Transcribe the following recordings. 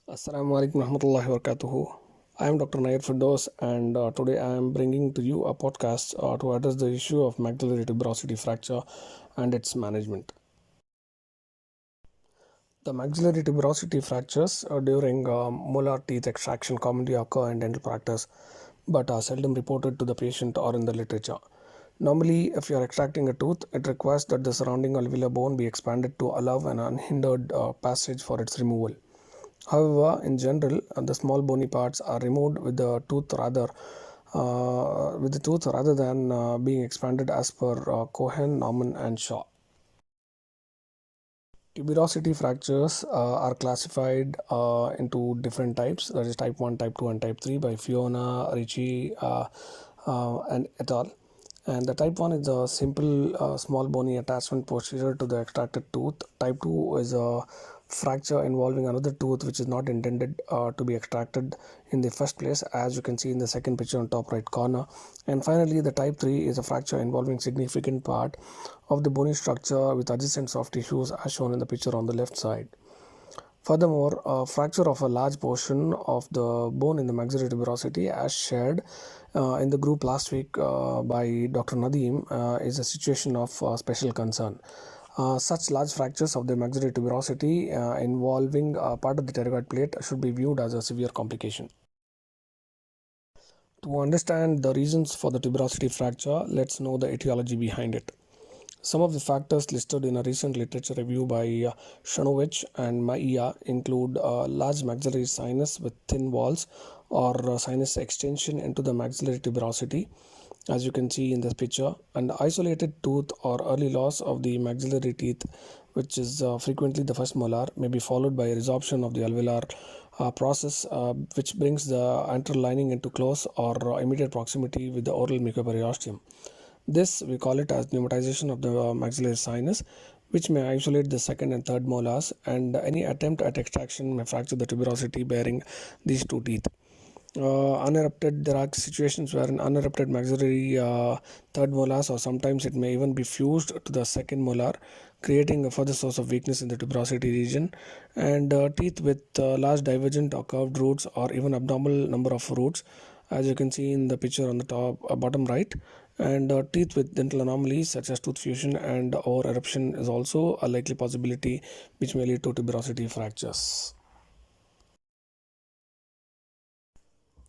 Assalamu alaikum warahmatullahi wabarakatuh. I am Dr. Nair Firdaus, and today I am bringing to you a podcast to address the issue of maxillary tuberosity fracture and its management. The maxillary tuberosity fractures during molar teeth extraction commonly occur in dental practice but are seldom reported to the patient or in the literature. Normally, if you are extracting a tooth, it requires that the surrounding alveolar bone be expanded to allow an unhindered passage for its removal. However, in general, the small bony parts are removed with the tooth rather than being expanded as per Cohen, Norman, and Shaw. Tuberosity fractures are classified into different types, that is type 1, type 2, and type 3 by Fiona, Ricci, and et al. And the type 1 is a simple small bony attachment posterior to the extracted tooth. Type 2 is a fracture involving another tooth which is not intended to be extracted in the first place, as you can see in the second picture on top right corner. And finally, the type 3 is a fracture involving significant part of the bony structure with adjacent soft tissues as shown in the picture on the left side. Furthermore, a fracture of a large portion of the bone in the maxillary tuberosity, as shared in the group last week by Dr. Nadeem, is a situation of special concern. Such large fractures of the maxillary tuberosity involving part of the pterygoid plate should be viewed as a severe complication. To understand the reasons for the tuberosity fracture, let's know the etiology behind it. Some of the factors listed in a recent literature review by Shanovich and Maia include large maxillary sinus with thin walls or sinus extension into the maxillary tuberosity, as you can see in this picture, and isolated tooth or early loss of the maxillary teeth, which is frequently the first molar, may be followed by resorption of the alveolar process, which brings the antral lining into close or immediate proximity with the oral mucoperiosteum. This we call it as pneumatization of the maxillary sinus, which may isolate the second and third molars, and any attempt at extraction may fracture the tuberosity bearing these two teeth. There are situations where an unerupted maxillary third molars, or sometimes it may even be fused to the second molar, creating a further source of weakness in the tuberosity region. And teeth with large divergent or curved roots, or even abnormal number of roots, as you can see in the picture on the top bottom right. And teeth with dental anomalies such as tooth fusion and or eruption is also a likely possibility which may lead to tuberosity fractures.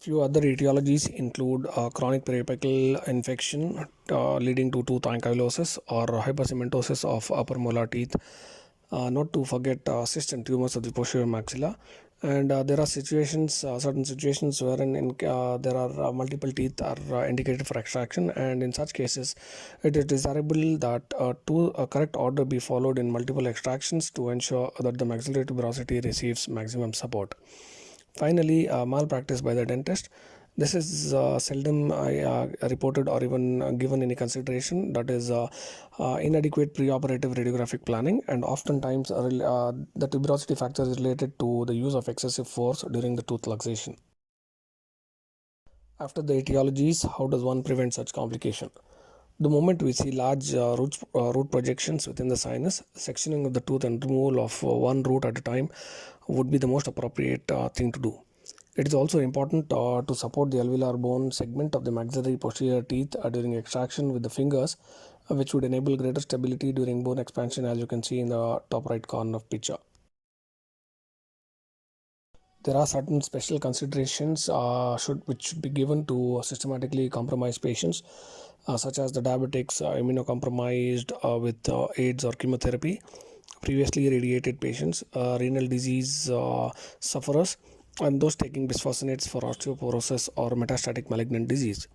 Few other etiologies include chronic periapical infection leading to tooth ankylosis or hypercementosis of upper molar teeth. Not to forget cysts and tumors of the posterior maxilla. And there are certain situations wherein there are multiple teeth are indicated for extraction, and in such cases, it is desirable that a correct order be followed in multiple extractions to ensure that the maxillary tuberosity receives maximum support. Finally, malpractice by the dentist. This is seldom reported or even given any consideration. That is inadequate preoperative radiographic planning, and oftentimes the tuberosity fracture is related to the use of excessive force during the tooth luxation. After the etiologies, how does one prevent such complication? The moment we see large root projections within the sinus, sectioning of the tooth and removal of one root at a time would be the most appropriate thing to do. It is also important to support the alveolar bone segment of the maxillary posterior teeth during extraction with the fingers, which would enable greater stability during bone expansion, as you can see in the top right corner of picture. There are certain special considerations which should be given to systematically compromised patients, such as the diabetics, immunocompromised with AIDS or chemotherapy, previously radiated patients, renal disease sufferers, and those taking bisphosphonates for osteoporosis or metastatic malignant disease.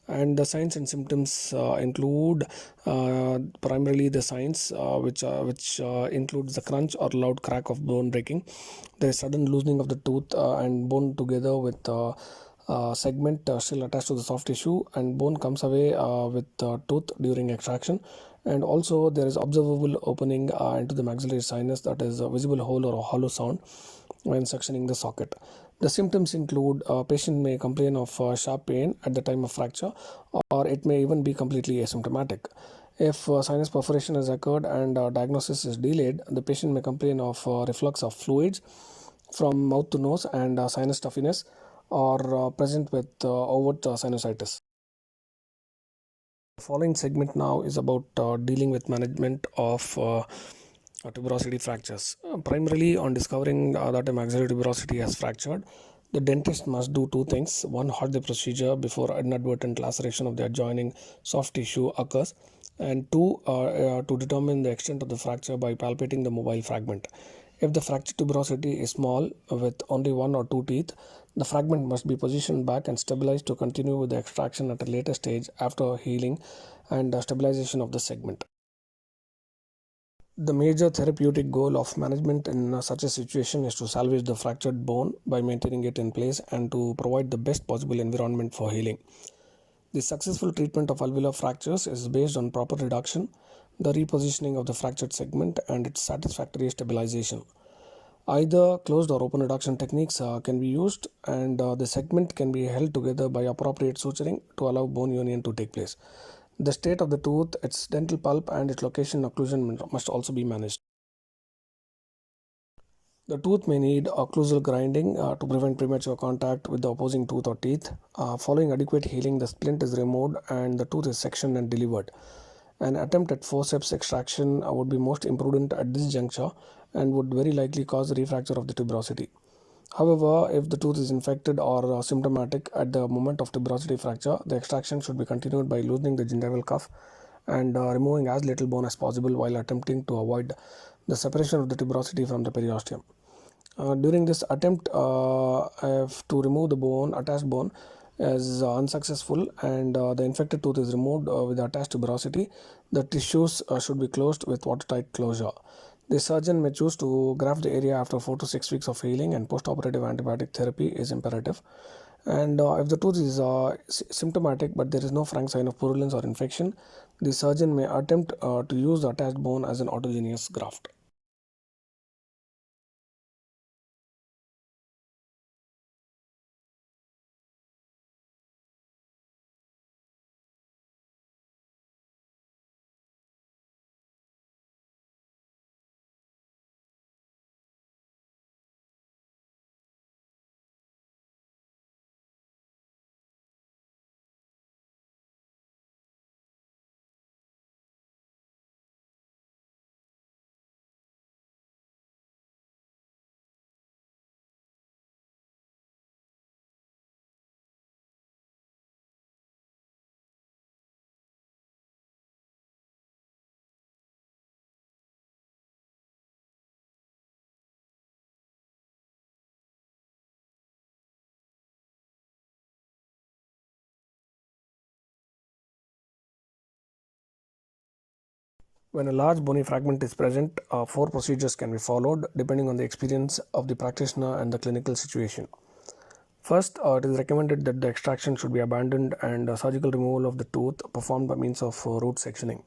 And the signs and symptoms include primarily the signs which includes the crunch or loud crack of bone breaking. There is sudden loosening of the tooth and bone together with segment still attached to the soft tissue, and bone comes away with tooth during extraction. And also there is observable opening into the maxillary sinus, that is a visible hole or a hollow sound when suctioning the socket. The symptoms include a patient may complain of sharp pain at the time of fracture, or it may even be completely asymptomatic. If sinus perforation has occurred and diagnosis is delayed, the patient may complain of reflux of fluids, from mouth to nose, and sinus stuffiness or present with overt sinusitis. The following segment now is about dealing with management of tuberosity fractures. Primarily on discovering that a maxillary tuberosity has fractured, the dentist must do two things. One, halt the procedure before inadvertent laceration of the adjoining soft tissue occurs, and two, to determine the extent of the fracture by palpating the mobile fragment. If the fractured tuberosity is small with only one or two teeth, the fragment must be positioned back and stabilized to continue with the extraction at a later stage after healing and stabilization of the segment. The major therapeutic goal of management in such a situation is to salvage the fractured bone by maintaining it in place and to provide the best possible environment for healing. The successful treatment of alveolar fractures is based on proper reduction, the repositioning of the fractured segment, and its satisfactory stabilization. Either closed or open reduction techniques can be used, and the segment can be held together by appropriate suturing to allow bone union to take place. The state of the tooth, its dental pulp, and its location occlusion must also be managed. The tooth may need occlusal grinding to prevent premature contact with the opposing tooth or teeth. Following adequate healing, the splint is removed and the tooth is sectioned and delivered. An attempt at forceps extraction would be most imprudent at this juncture and would very likely cause a refracture of the tuberosity. However, if the tooth is infected or symptomatic at the moment of tuberosity fracture, the extraction should be continued by loosening the gingival cuff and removing as little bone as possible while attempting to avoid the separation of the tuberosity from the periosteum. During this attempt if to remove the bone, attached bone is unsuccessful and the infected tooth is removed with attached tuberosity, the tissues should be closed with watertight closure. The surgeon may choose to graft the area after 4 to 6 weeks of healing, and postoperative antibiotic therapy is imperative. And if the tooth is symptomatic but there is no frank sign of purulence or infection, the surgeon may attempt to use the attached bone as an autogenous graft. When a large bony fragment is present, 4 procedures can be followed depending on the experience of the practitioner and the clinical situation. First, it is recommended that the extraction should be abandoned and surgical removal of the tooth performed by means of root sectioning.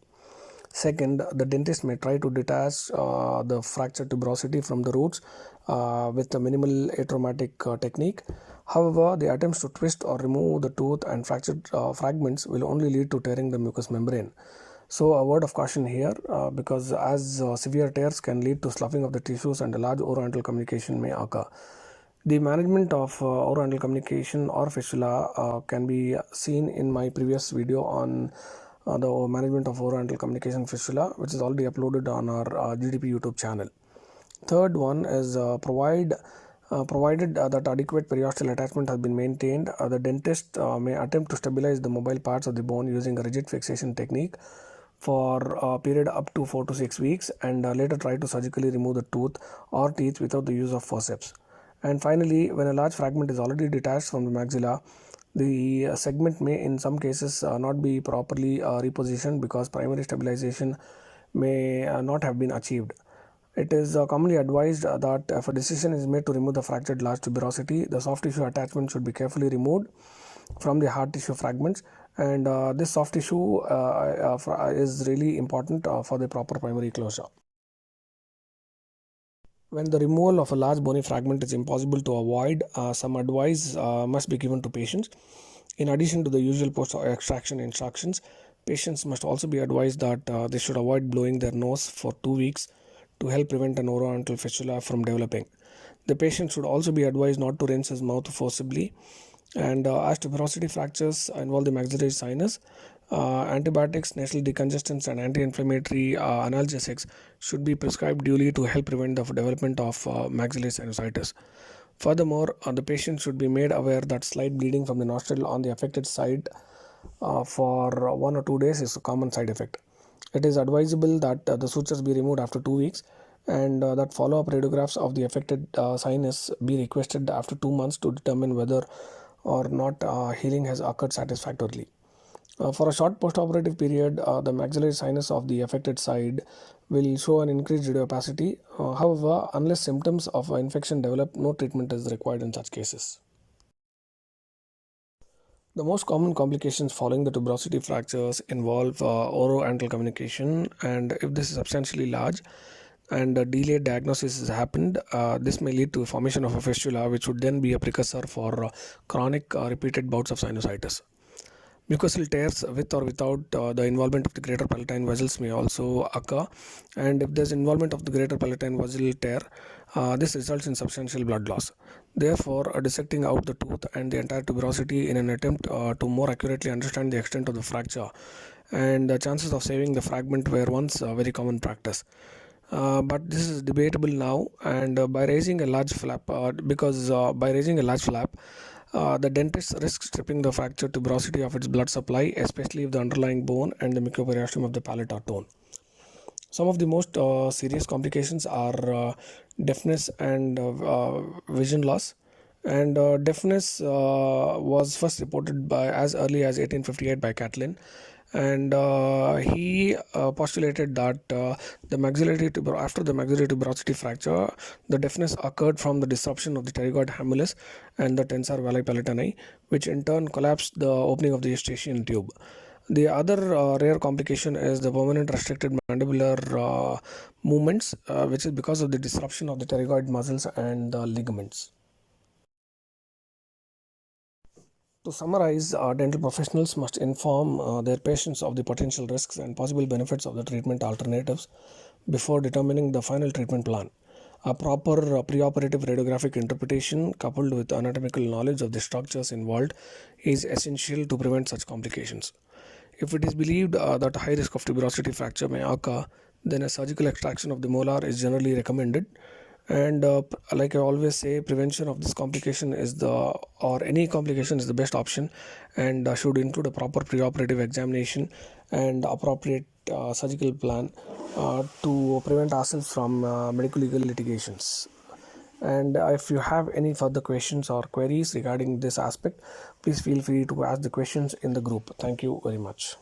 Second, the dentist may try to detach the fractured tuberosity from the roots with a minimal atraumatic technique. However, the attempts to twist or remove the tooth and fractured fragments will only lead to tearing the mucous membrane. So a word of caution here because as severe tears can lead to sloughing of the tissues and a large orodental communication may occur. The management of orodental communication or fistula can be seen in my previous video on the management of orodental communication fistula, which is already uploaded on our GDP YouTube channel. Third one is provided that adequate periosteal attachment has been maintained, the dentist may attempt to stabilize the mobile parts of the bone using a rigid fixation technique for a period up to 4 to 6 weeks and later try to surgically remove the tooth or teeth without the use of forceps. And finally, when a large fragment is already detached from the maxilla, the segment may in some cases not be properly repositioned because primary stabilization may not have been achieved. It is commonly advised that if a decision is made to remove the fractured large tuberosity, the soft tissue attachment should be carefully removed from the hard tissue fragments, and this soft tissue is really important for the proper primary closure. When the removal of a large bony fragment is impossible to avoid, some advice must be given to patients. In addition to the usual post-extraction instructions, patients must also be advised that they should avoid blowing their nose for 2 weeks to help prevent an orodontal fistula from developing. The patient should also be advised not to rinse his mouth forcibly. And as tuberosity fractures involve the maxillary sinus, antibiotics, nasal decongestants, and anti-inflammatory analgesics should be prescribed duly to help prevent the development of maxillary sinusitis. Furthermore, the patient should be made aware that slight bleeding from the nostril on the affected side for 1 or 2 days is a common side effect. It is advisable that the sutures be removed after 2 weeks, and that follow-up radiographs of the affected sinus be requested after 2 months to determine whether or not healing has occurred satisfactorily. For a short postoperative period, the maxillary sinus of the affected side will show an increased radiopacity. However, unless symptoms of infection develop, no treatment is required in such cases. The most common complications following the tuberosity fractures involve oro-anal communication, and if this is substantially large and a delayed diagnosis has happened, this may lead to formation of a fistula, which would then be a precursor for chronic repeated bouts of sinusitis. Mucosal tears with or without the involvement of the greater palatine vessels may also occur, and if there is involvement of the greater palatine vessel tear, this results in substantial blood loss. Therefore, dissecting out the tooth and the entire tuberosity in an attempt to more accurately understand the extent of the fracture and the chances of saving the fragment were once a very common practice. But this is debatable now, and by raising a large flap, the dentist risks stripping the fractured tuberosity of its blood supply, especially if the underlying bone and the mucoperiosteum of the palate are torn. Some of the most serious complications are deafness and vision loss. And deafness was first reported by as early as 1858 by Catlin, and he postulated that after the maxillary tuberosity fracture, the deafness occurred from the disruption of the pterygoid hamulus and the tensor valli palatini, which in turn collapsed the opening of the eustachian tube. The other rare complication is the permanent restricted mandibular movements, which is because of the disruption of the pterygoid muscles and the ligaments. To summarize, dental professionals must inform their patients of the potential risks and possible benefits of the treatment alternatives before determining the final treatment plan. A proper preoperative radiographic interpretation coupled with anatomical knowledge of the structures involved is essential to prevent such complications. If it is believed that a high risk of tuberosity fracture may occur, then a surgical extraction of the molar is generally recommended. And like I always say, prevention of this complication or any complication is the best option, and should include a proper preoperative examination and appropriate surgical plan to prevent ourselves from medical legal litigations. And if you have any further questions or queries regarding this aspect, please feel free to ask the questions in the group. Thank you very much.